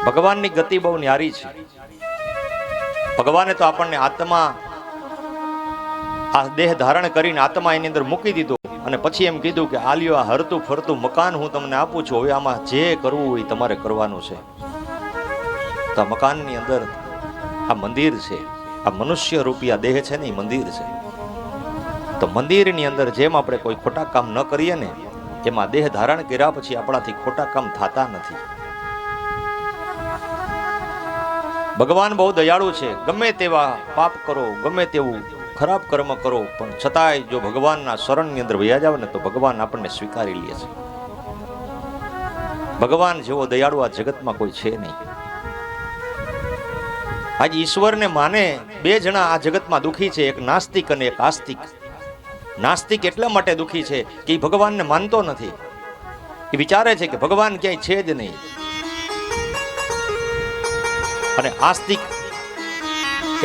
ભગવાનની ગતિ બહુ ન્યારી છે. ભગવાને તો આપણને આત્મા આ દેહ ધારણ કરીને આત્મા એની અંદર મૂકી દીધો અને પછી એમ કીધું કે આલ્યો આ હરતું ફરતું મકાન હું તમને આપું છું, હવે આમાં જે કરવું હોય તમારે કરવાનું છે. તો મકાનની અંદર આ મંદિર છે, આ મનુષ્ય રૂપી આ દેહ છે ને એ મંદિર છે. તો મંદિરની અંદર જેમ આપણે કોઈ ખોટા કામ ન કરીએ ને એમાં દેહ ધારણ કર્યા પછી આપણાથી ખોટા કામ થતા નથી. ભગવાન બહુ દયાળુ છે. ગમે તેવા પાપ કરો, ગમે તેવું ખરાબ કર્મ કરો, પણ છતાંય જો ભગવાનના શરણની અંદર વયા જાવ ને તો ભગવાન આપણને સ્વીકારી લે છે. ભગવાન જેવો દયાળુ આ જગતમાં કોઈ છે નહીં. આજ ઈશ્વરને માને બે જણા આ જગતમાં દુખી છે, એક નાસ્તિક અને એક આસ્તિક. નાસ્તિક એટલા માટે દુખી છે કે એ ભગવાનને માનતો નથી. એ વિચારે છે કે ભગવાન ક્યાંય છે જ નહીં. અને આસ્તિક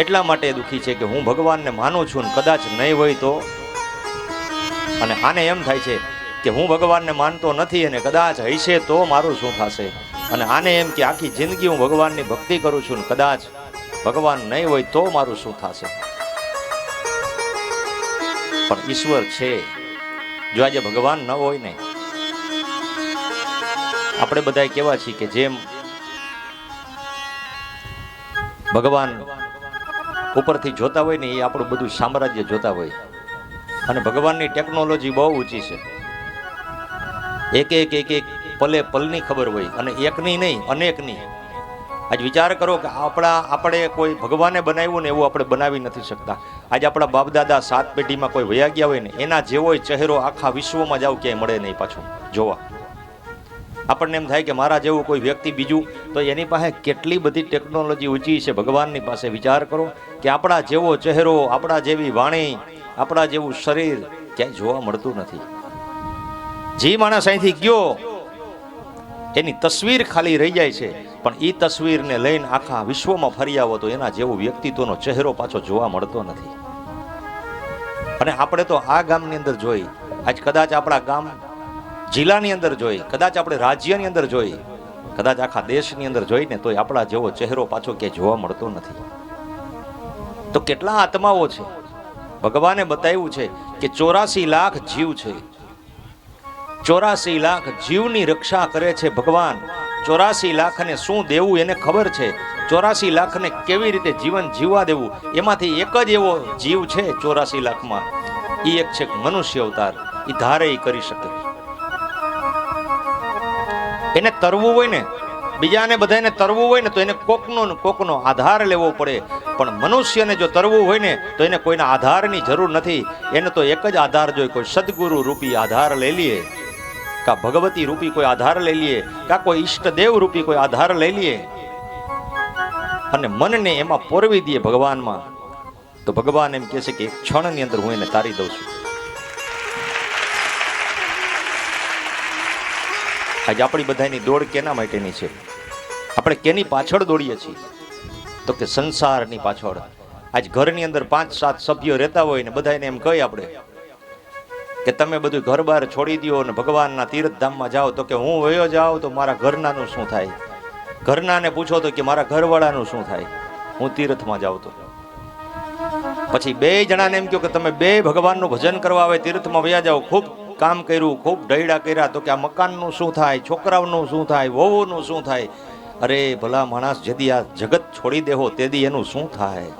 એટલા માટે દુખી છે કે હું ભગવાનને માનું છું ને કદાચ નહીં હોય તો. અને આને એમ થાય છે કે હું ભગવાનને માનતો નથી અને કદાચ હશે તો મારું શું થશે. અને આને એમ કે આખી જિંદગી હું ભગવાનની ભક્તિ કરું છું ને કદાચ ભગવાન નહીં હોય તો મારું શું થશે. પણ ઈશ્વર છે. જો આજે ભગવાન ન હોય ને, આપણે બધા કેવા છીએ કે જેમ ભગવાન ઉપરથી જોતા હોય ને એ આપણું બધું સામ્રાજ્ય જોતા હોય. અને ભગવાનની ટેકનોલોજી બહુ ઊંચી છે. એક એક એક એક પલે પલની ખબર હોય અને એકની નહીં અનેકની. આજ વિચાર કરો કે આપણે કોઈ ભગવાને બનાવ્યું ને એવું આપણે બનાવી નથી શકતા. આજે આપણા બાપ દાદા 7 પેઢીમાં કોઈ વયા ગયા હોય ને એના જેવો ચહેરો આખા વિશ્વમાં જાવ ક્યાંય મળે નહીં પાછું જોવા. આપણને એમ થાય કે મારા જેવું કોઈ વ્યક્તિ બીજું, તો એની પાસે કેટલી બધી ટેકનોલોજી ઊંચી છે ભગવાનની પાસે. વિચાર કરો કે આપણા જેવો ચહેરો, આપણા જેવી વાણી, આપણા જેવું શરીર ક્યાંય જોવા મળતું નથી. જે માણસ અહીંથી ગયો એની તસવીર ખાલી રહી જાય છે, પણ એ તસવીરને લઈને આખા વિશ્વમાં ફરી આવો તો એના જેવો વ્યક્તિત્વનો ચહેરો પાછો જોવા મળતો નથી. અને આપણે તો આ ગામની અંદર જોઈ, આજ કદાચ આપણા ગામ જિલ્લાની અંદર જોઈ, કદાચ આપણે રાજ્યની અંદર જોઈ, કદાચ આખા દેશની અંદર જોઈને તોય આપણા જેવો ચહેરો પાછો ક્યાંય જોવા મળતો નથી. તો કેટલા આત્માઓ છે. ભગવાને બતાવ્યું છે કે 84 લાખ જીવ છે. 84 લાખ જીવની રક્ષા કરે છે ભગવાન. 84 લાખને શું દેવું એને ખબર છે. 84 લાખને કેવી રીતે જીવન જીવવા દેવું, એમાંથી એક જ એવો જીવ છે 84 લાખમાં, એ એક છે મનુષ્ય અવતાર. એ ધારે એ કરી શકે. એને તરવું હોય ને, બીજાને બધાને તરવું હોય ને તો એને કોકનો આધાર લેવો પડે. પણ મનુષ્યને જો તરવું હોય ને તો એને કોઈના આધારની જરૂર નથી. એને તો એક જ આધાર જોઈએ, કોઈ સદગુરુ રૂપી આધાર લઈ લઈએ, કા ભગવતી રૂપી કોઈ આધાર લઈ લઈએ, કા કોઈ ઈષ્ટદેવ રૂપી કોઈ આધાર લઈ લઈએ અને મનને એમાં પોરવી દઈએ ભગવાનમાં, તો ભગવાન એમ કહે છે કે એક ક્ષણની અંદર હું એને તારી દઉં છું. આજે આપણી બધાની દોડ કેના માટેની છે? આપણે કેની પાછળ દોડીએ છીએ? તો કે સંસારની પાછળ. આજ ઘરની અંદર 5-7 સભ્યો રહેતા હોય ને બધાને એમ કહી આપણે કે તમે બધું ઘર બહાર છોડી દો અને ભગવાનના તીર્થધામમાં જાઓ, તો કે હું વયો જાઉં તો મારા ઘરનાનું શું થાય? ઘરનાને પૂછો તો કે મારા ઘરવાળાનું શું થાય? હું તીર્થમાં જાઉં તો. પછી 2 જણાને એમ કહો કે તમે 2 ભગવાનનું ભજન કરવા આવે તીર્થમાં વયા જાઓ, ખૂબ કામ કર્યું, ખૂબ ઢૈડા કર્યા, તો કે આ મકાનનું શું થાય? છોકરાઓનું શું થાય? વહુનું શું થાય? અરે ભલા માણસ, જદી આ જગત છોડી દેહો તેદી એનું શું થાય?